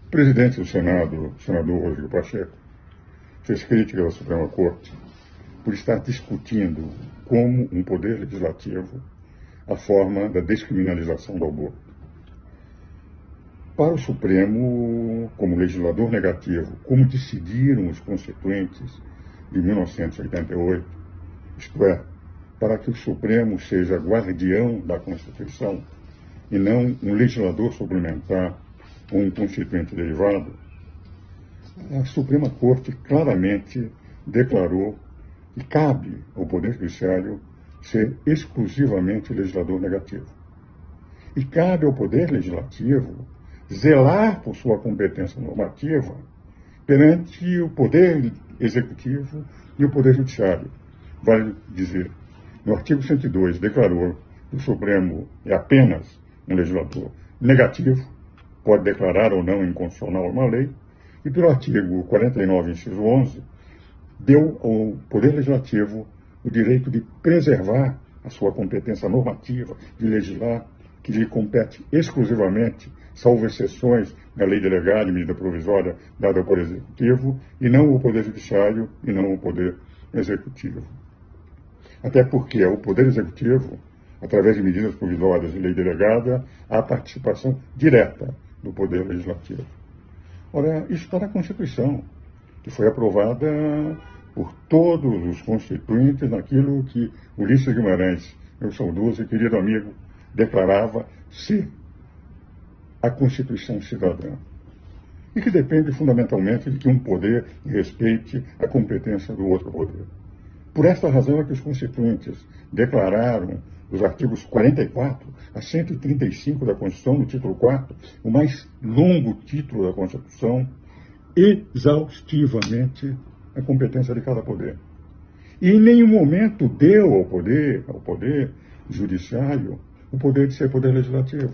O presidente do Senado, o senador Rodrigo Pacheco, fez crítica à Suprema Corte por estar discutindo como um poder legislativo a forma da descriminalização do aborto. Para o Supremo, como legislador negativo, como decidiram os constituintes de 1988, isto é, para que o Supremo seja guardião da Constituição e não um legislador suplementar ou um constituinte derivado, a Suprema Corte claramente declarou que cabe ao Poder Judiciário ser exclusivamente legislador negativo. E cabe ao Poder Legislativo zelar por sua competência normativa perante o Poder Executivo e o Poder Judiciário. Vale dizer, no artigo 102 declarou que o Supremo é apenas um legislador negativo, pode declarar ou não inconstitucional uma lei, e pelo artigo 49, inciso 11, deu ao Poder Legislativo o direito de preservar a sua competência normativa, de legislar, que lhe compete exclusivamente, salvo exceções na lei delegada e medida provisória dada ao Poder Executivo, e não o Poder Judiciário e não o Poder Executivo. Até porque o Poder Executivo, através de medidas provisórias e lei delegada, há participação direta do Poder Legislativo. Ora, isso está na Constituição, que foi aprovada por todos os constituintes naquilo que Ulisses Guimarães, meu saudoso e querido amigo, declarava ser a Constituição cidadã. E que depende fundamentalmente de que um poder respeite a competência do outro poder. Por esta razão é que os constituintes declararam os artigos 44 a 135 da Constituição, no título 4, o mais longo título da Constituição, exaustivamente a competência de cada poder. E em nenhum momento deu ao poder judiciário, o poder de ser poder legislativo.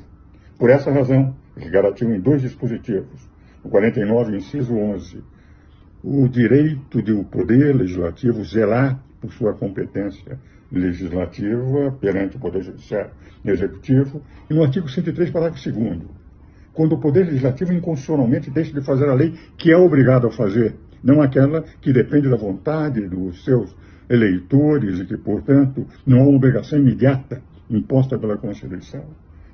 Por essa razão, ele garantiu em dois dispositivos, no 49, inciso 11, o direito do poder legislativo zelar por sua competência legislativa perante o Poder Judiciário e Executivo, e no artigo 103, parágrafo 2º, quando o Poder Legislativo inconstitucionalmente deixa de fazer a lei que é obrigado a fazer, não aquela que depende da vontade dos seus eleitores e que, portanto, não há uma obrigação imediata imposta pela Constituição,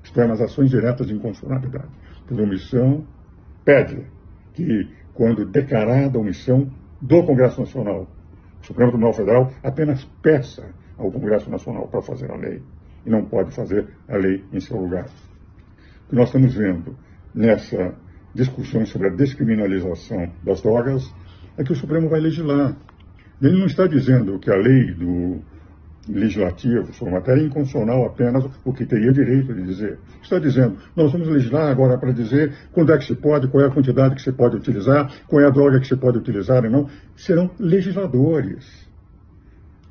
isto é, nas ações diretas de inconstitucionalidade. Por omissão, pede que, quando declarada a omissão do Congresso Nacional, o Supremo Tribunal Federal apenas peça ao Congresso Nacional para fazer a lei, e não pode fazer a lei em seu lugar. O que nós estamos vendo nessa discussão sobre a descriminalização das drogas é que o Supremo vai legislar. Ele não está dizendo que a lei do legislativo sobre matéria é inconstitucional apenas o que teria direito de dizer. Está dizendo, nós vamos legislar agora para dizer quando é que se pode, qual é a quantidade que se pode utilizar, qual é a droga que se pode utilizar e não. Serão legisladores.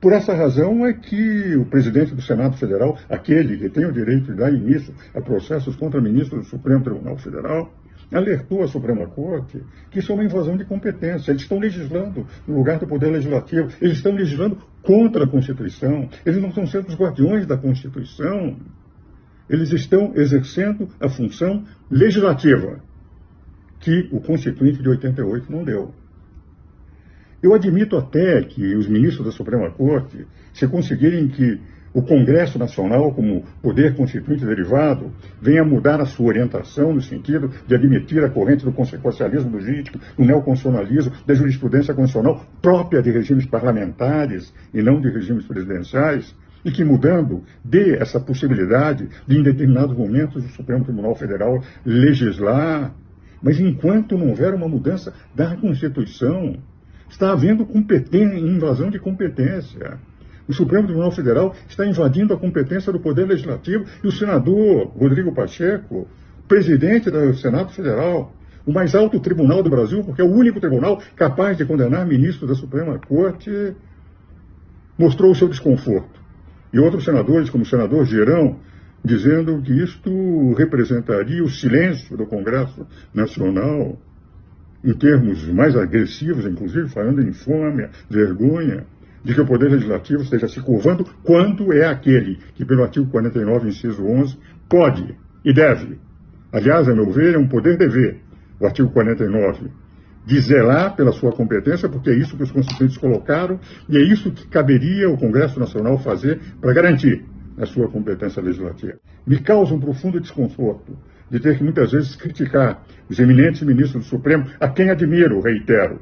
Por essa razão é que o presidente do Senado Federal, aquele que tem o direito de dar início a processos contra ministros do Supremo Tribunal Federal, alertou a Suprema Corte que isso é uma invasão de competência. Eles estão legislando no lugar do Poder Legislativo. Eles estão legislando contra a Constituição. Eles não estão sendo os guardiões da Constituição. Eles estão exercendo a função legislativa que o Constituinte de 88 não deu. Eu admito até que os ministros da Suprema Corte, se conseguirem que o Congresso Nacional, como poder constituinte derivado, venha mudar a sua orientação no sentido de admitir a corrente do consequencialismo jurídico, do neoconstitucionalismo, da jurisprudência constitucional própria de regimes parlamentares e não de regimes presidenciais, e que, mudando, dê essa possibilidade de, em determinados momentos, o Supremo Tribunal Federal legislar. Mas enquanto não houver uma mudança da Constituição, está havendo invasão de competência. O Supremo Tribunal Federal está invadindo a competência do Poder Legislativo e o senador Rodrigo Pacheco, presidente do Senado Federal, o mais alto tribunal do Brasil, porque é o único tribunal capaz de condenar ministros da Suprema Corte, mostrou o seu desconforto. E outros senadores, como o senador Girão, dizendo que isto representaria o silêncio do Congresso Nacional, em termos mais agressivos, inclusive falando em infâmia, vergonha, de que o Poder Legislativo esteja se curvando quando é aquele que, pelo artigo 49, inciso 11, pode e deve. Aliás, a meu ver, é um poder-dever o artigo 49, de zelar pela sua competência, porque é isso que os constituintes colocaram e é isso que caberia ao Congresso Nacional fazer para garantir a sua competência legislativa. Me causa um profundo desconforto de ter que muitas vezes criticar os eminentes ministros do Supremo, a quem admiro, reitero,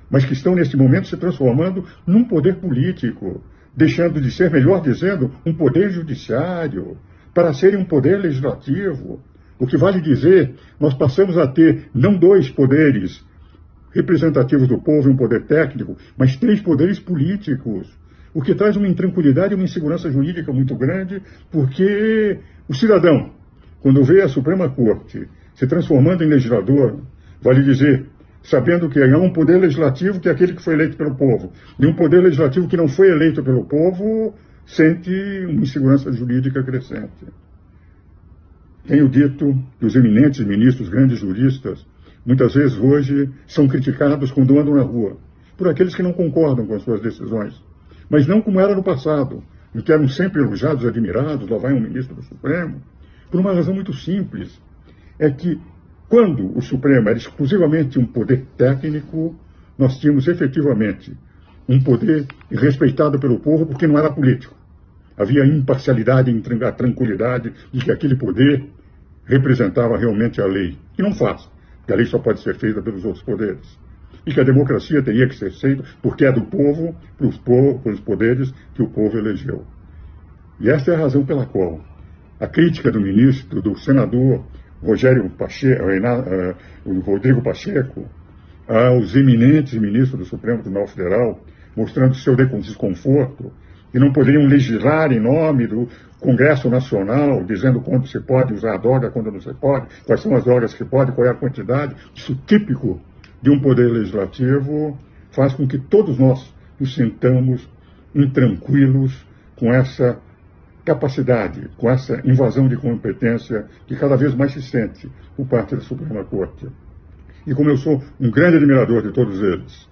mas que estão neste momento se transformando num poder político, deixando de ser, melhor dizendo, um poder judiciário, para serem um poder legislativo. O que vale dizer, nós passamos a ter não 2 poderes representativos do povo e um poder técnico, mas 3 poderes políticos, o que traz uma intranquilidade e uma insegurança jurídica muito grande, porque o cidadão, quando vê a Suprema Corte se transformando em legislador, vale dizer, sabendo que há um poder legislativo que é aquele que foi eleito pelo povo, e um poder legislativo que não foi eleito pelo povo, sente uma insegurança jurídica crescente. Tenho dito que os eminentes ministros, grandes juristas, muitas vezes hoje são criticados quando andam na rua, por aqueles que não concordam com as suas decisões, mas não como era no passado, em que eram sempre elogiados, admirados, lá vai um ministro do Supremo, por uma razão muito simples, é que quando o Supremo era exclusivamente um poder técnico, nós tínhamos efetivamente um poder respeitado pelo povo porque não era político. Havia imparcialidade, a tranquilidade de que aquele poder representava realmente a lei, e não faz. Que a lei só pode ser feita pelos outros poderes. E que a democracia teria que ser feita porque é do povo, pelos poderes que o povo elegeu. E essa é a razão pela qual a crítica do ministro, do senador Rodrigo Pacheco, aos eminentes ministros do Supremo Tribunal Federal, mostrando seu desconforto, que não poderiam legislar em nome do Congresso Nacional, dizendo quando se pode usar a droga, quando não se pode, quais são as drogas que pode, qual é a quantidade. Isso típico de um poder legislativo faz com que todos nós nos sintamos intranquilos com essa capacidade, com essa invasão de competência que cada vez mais se sente por parte da Suprema Corte. E como eu sou um grande admirador de todos eles,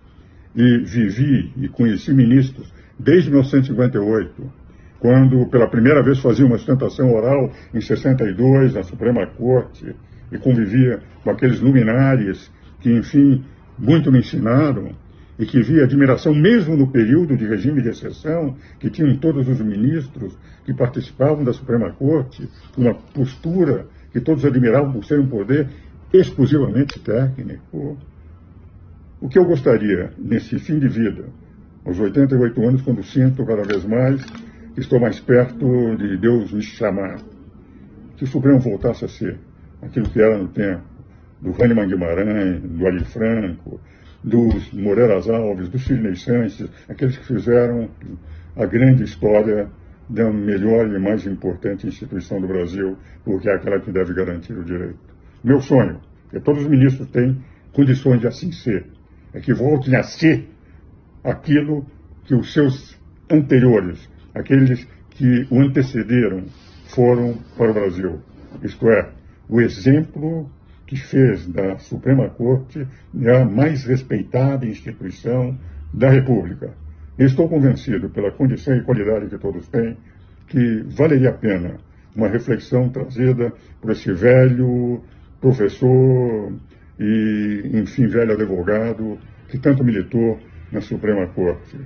e vivi e conheci ministros desde 1958, quando pela primeira vez fazia uma sustentação oral em 62 na Suprema Corte, e convivia com aqueles luminares que, enfim, muito me ensinaram, e que via admiração mesmo no período de regime de exceção, que tinham todos os ministros que participavam da Suprema Corte, uma postura que todos admiravam por ser um poder exclusivamente técnico. O que eu gostaria, nesse fim de vida, aos 88 anos, quando sinto cada vez mais que estou mais perto de Deus me chamar, que o Supremo voltasse a ser aquilo que era no tempo, do Hahnemann Guimarães, do Ali Franco, dos Moreiras Alves, do Sidney Sanches, aqueles que fizeram a grande história da melhor e mais importante instituição do Brasil, porque é aquela que deve garantir o direito. Meu sonho, que todos os ministros têm condições de assim ser, é que voltem a ser aquilo que os seus anteriores, aqueles que o antecederam, foram para o Brasil. Isto é, o exemplo que fez da Suprema Corte a mais respeitada instituição da República. Eu estou convencido, pela condição e qualidade que todos têm, que valeria a pena uma reflexão trazida por esse velho professor e, enfim, velho advogado que tanto militou na Suprema Corte.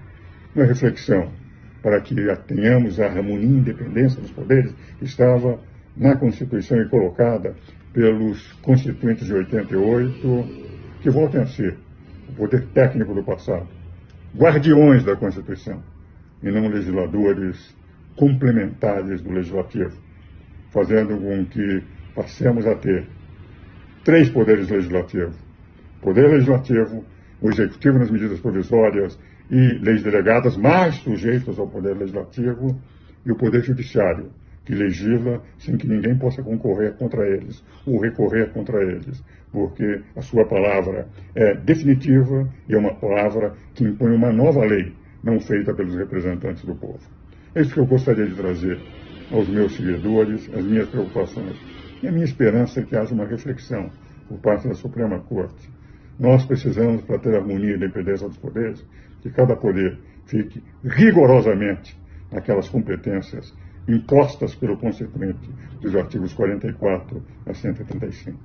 Uma reflexão para que tenhamos a harmonia e independência dos poderes que estava na Constituição e colocada pelos constituintes de 88, que voltem a ser o poder técnico do passado, guardiões da Constituição, e não legisladores complementares do Legislativo, fazendo com que passemos a ter 3 poderes legislativos. Poder Legislativo, o Executivo nas medidas provisórias e leis delegadas, mais sujeitos ao Poder Legislativo, e o Poder Judiciário, que legisla sem que ninguém possa concorrer contra eles ou recorrer contra eles, porque a sua palavra é definitiva e é uma palavra que impõe uma nova lei, não feita pelos representantes do povo. É isso que eu gostaria de trazer aos meus seguidores, as minhas preocupações. E a minha esperança é que haja uma reflexão por parte da Suprema Corte. Nós precisamos, para ter harmonia e independência dos poderes, que cada poder fique rigorosamente naquelas competências impostas pelo Constituinte dos artigos 44 a 135.